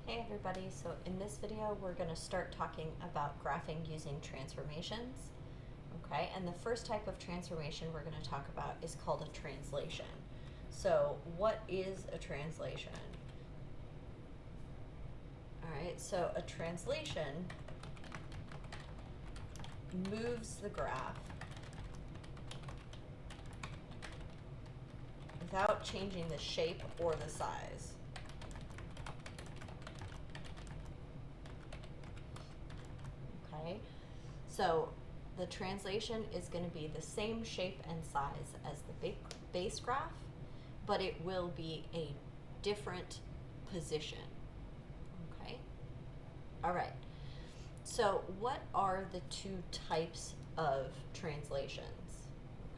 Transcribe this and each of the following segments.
Hey everybody, so in this video we're going to start talking about graphing using transformations. Okay, and the first type of transformation we're going to talk about is called a translation. So what is a translation? Alright, so a translation moves the graph without changing the shape or the size. Okay, so the translation is going to be the same shape and size as the base graph, but it will be a different position. Okay, all right, so what are the two types of translations?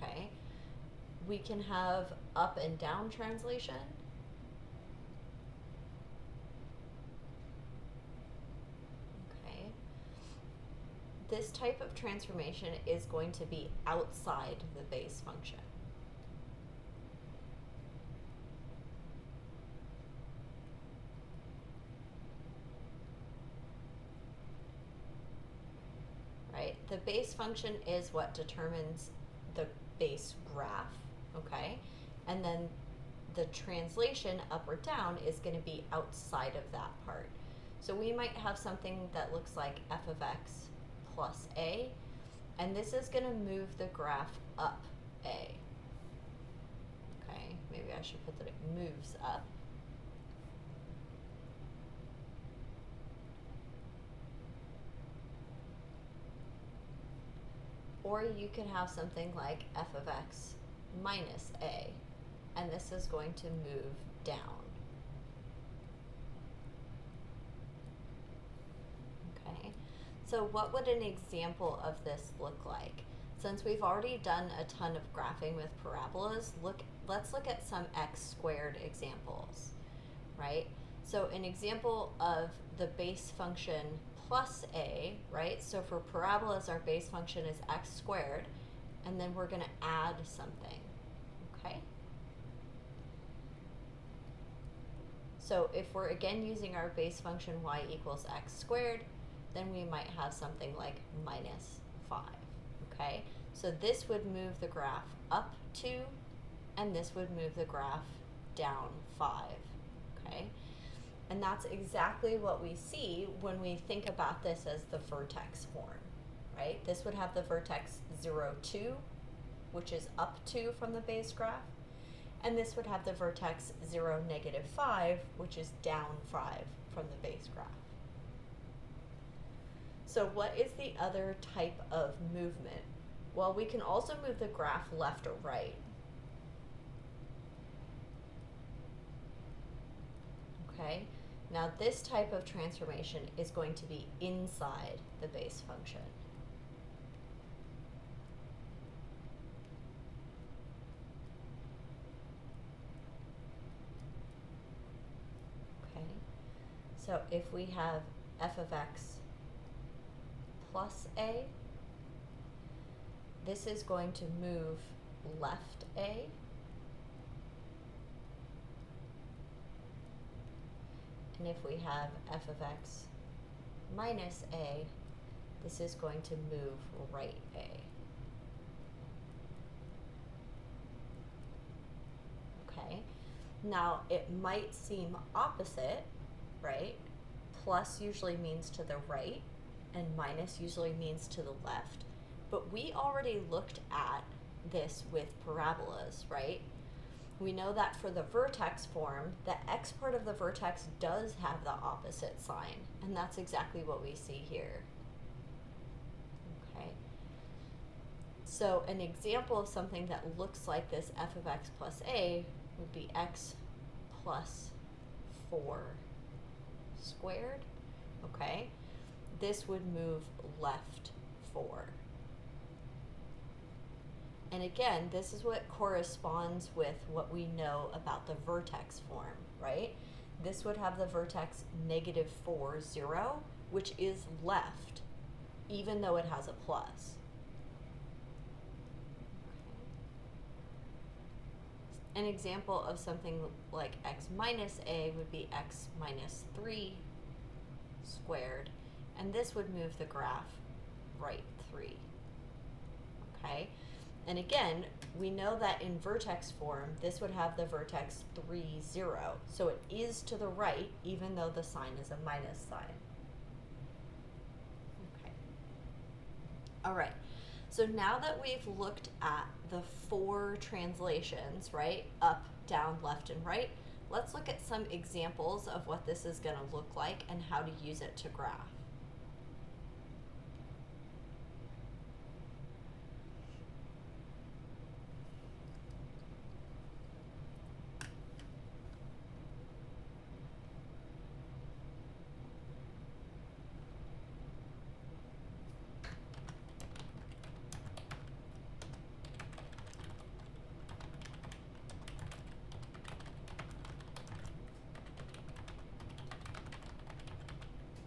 Okay, we can have up and down translation. This type of transformation is going to be outside the base function. Right? The base function is what determines the base graph, okay? And then the translation up or down is going to be outside of that part. So we might have something that looks like f of x plus a, and this is going to move the graph up a. Okay, maybe I should put that it moves up. Or you could have something like f of x minus a, and this is going to move down. Okay, so what would an example of this look like? Since we've already done a ton of graphing with parabolas, let's look at some x squared examples, right? So an example of the base function plus a, right? So for parabolas, our base function is x squared, and then we're going to add something, okay? So if we're again using our base function y equals x squared, then we might have something like minus 5, okay? So this would move the graph up 2, and this would move the graph down 5, okay? And that's exactly what we see when we think about this as the vertex form, right? This would have the vertex 0, 2, which is up 2 from the base graph, and this would have the vertex 0, negative 5, which is down 5 from the base graph. So what is the other type of movement? Well, we can also move the graph left or right. Okay, now this type of transformation is going to be inside the base function. Okay, so if we have f of x plus a, this is going to move left a, and if we have f of x minus a, this is going to move right a. Okay, now it might seem opposite, right? Plus usually means to the right, and minus usually means to the left. But we already looked at this with parabolas, right? We know that for the vertex form, the x part of the vertex does have the opposite sign, and that's exactly what we see here. Okay. So an example of something that looks like this f of x plus a would be x plus 4 squared, okay? This would move left 4. And again, this is what corresponds with what we know about the vertex form, right? This would have the vertex negative 4, 0, which is left, even though it has a plus. An example of something like x minus a would be x minus 3 squared, and this would move the graph right 3. Okay? And again, we know that in vertex form, this would have the vertex 3, 0. So it is to the right, even though the sign is a minus sign. Okay. All right. So now that we've looked at the 4 translations, right? Up, down, left, and right, let's look at some examples of what this is going to look like and how to use it to graph.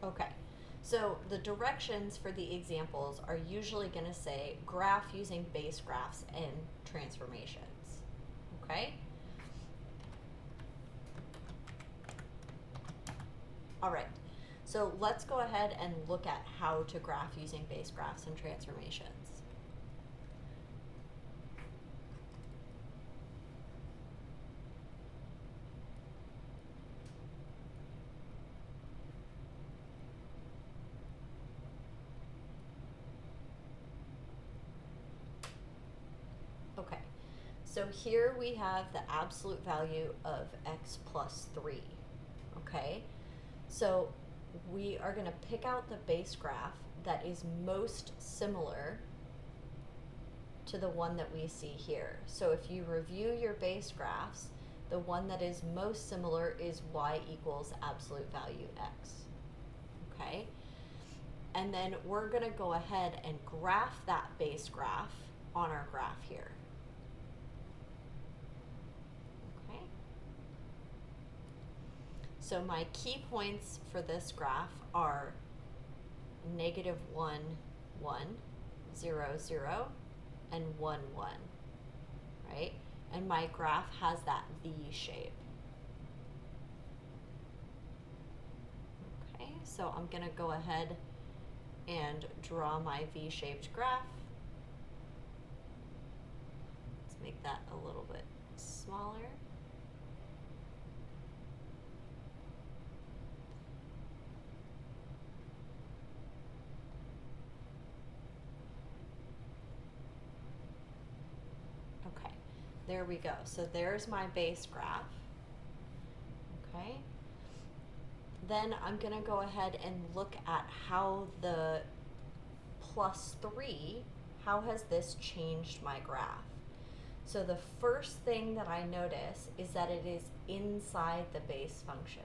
Okay, so the directions for the examples are usually going to say graph using base graphs and transformations. Okay? All right, so let's go ahead and look at how to graph using base graphs and transformations. Okay, so here we have the absolute value of x plus 3, okay? So we are going to pick out the base graph that is most similar to the one that we see here. So if you review your base graphs, the one that is most similar is y equals absolute value x, okay? And then we're going to go ahead and graph that base graph on our graph here. Okay. So my key points for this graph are -1, 1, 0, 0, and 1, 1, right? And my graph has that V shape. Okay, so I'm going to go ahead and draw my V-shaped graph. Let's make that a little bit smaller. Okay, there we go. So there's my base graph. Okay. Then I'm going to go ahead and look at how the +3, how has this changed my graph? So the first thing that I notice is that it is inside the base function.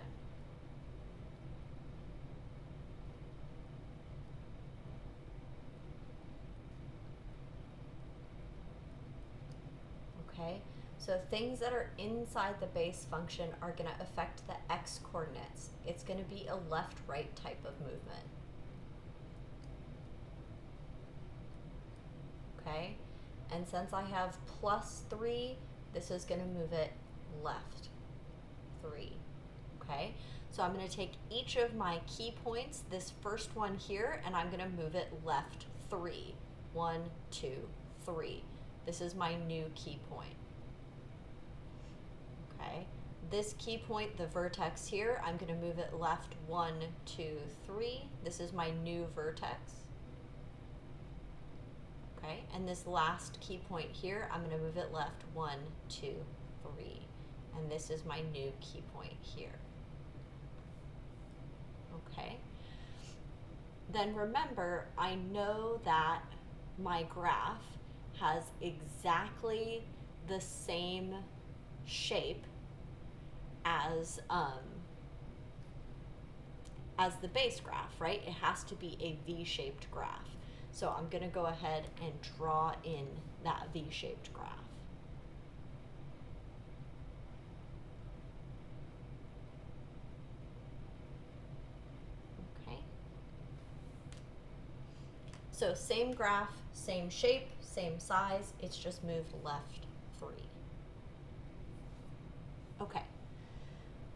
Okay, so things that are inside the base function are going to affect the x coordinates. It's going to be a left-right type of movement. Okay, and since I have +3, this is going to move it left 3. Okay, so I'm going to take each of my key points, this first one here, and I'm going to move it left 3. 1, 2, 3. This is my new key point. Okay, this key point, the vertex here, I'm going to move it left 1, 2, 3. This is my new vertex. Okay, and this last key point here, I'm going to move it left 1, 2, 3. And this is my new key point here. Okay, then remember, I know that my graph has exactly the same shape as the base graph, right? It has to be a V-shaped graph. So I'm going to go ahead and draw in that V-shaped graph. Okay. So same graph, same shape, same size, it's just moved left 3. Okay,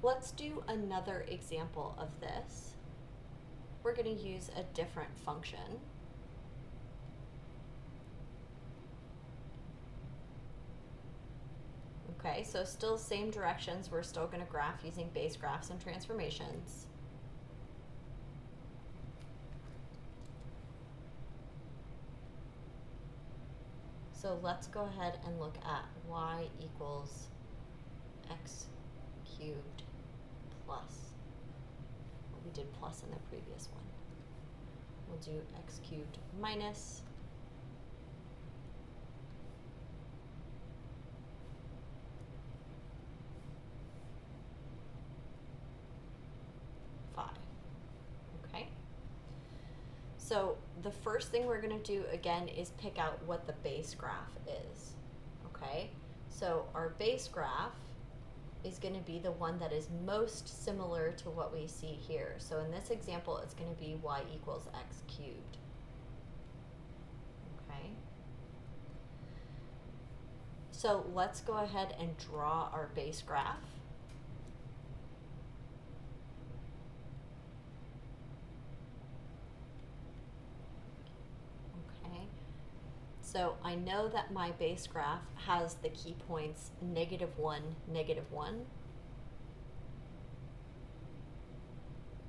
let's do another example of this. we're going to use a different function. Okay, so still same directions. We're still going to graph using base graphs and transformations. So let's go ahead and look at y equals x cubed plus, we did plus in the previous one. We'll do x cubed minus 5. Okay? So the first thing we're going to do again is pick out what the base graph is. Okay? So our base graph is going to be the one that is most similar to what we see here. So in this example, it's going to be y equals x cubed. Okay? So let's go ahead and draw our base graph. Okay? So I know that my base graph has the key points -1, -1,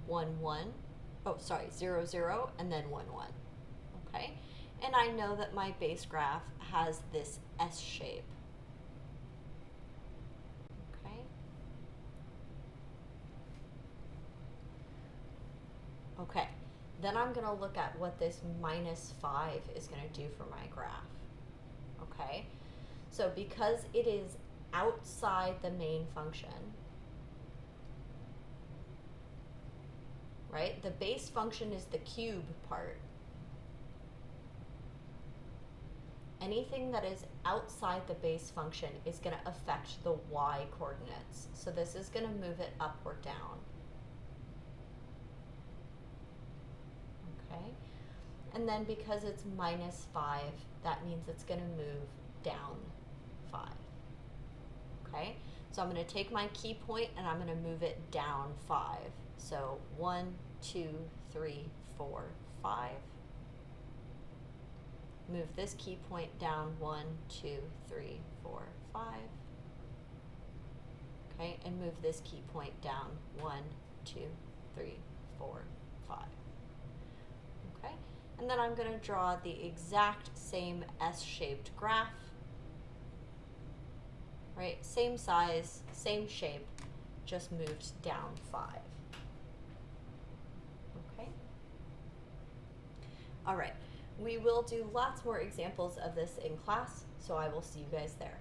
1, 1, oh sorry, 0, 0, and then 1, 1. Okay? And I know that my base graph has this S shape. Okay? Okay. Then I'm going to look at what this -5 is going to do for my graph. Okay? So because it is outside the main function, right? The base function is the cube part. Anything that is outside the base function is going to affect the y coordinates. So this is going to move it up or down. Okay? And then because it's -5, that means it's going to move down 5. Okay? So I'm going to take my key point and I'm going to move it down 5. So 1, 2, 3, 4, 5. Move this key point down 1, 2, 3, 4, 5. Okay, and move this key point down 1, 2, 3, 4, 5. Okay, and then I'm going to draw the exact same S-shaped graph. Right, same size, same shape, just moved down 5. Okay. All right. We will do lots more examples of this in class, so I will see you guys there.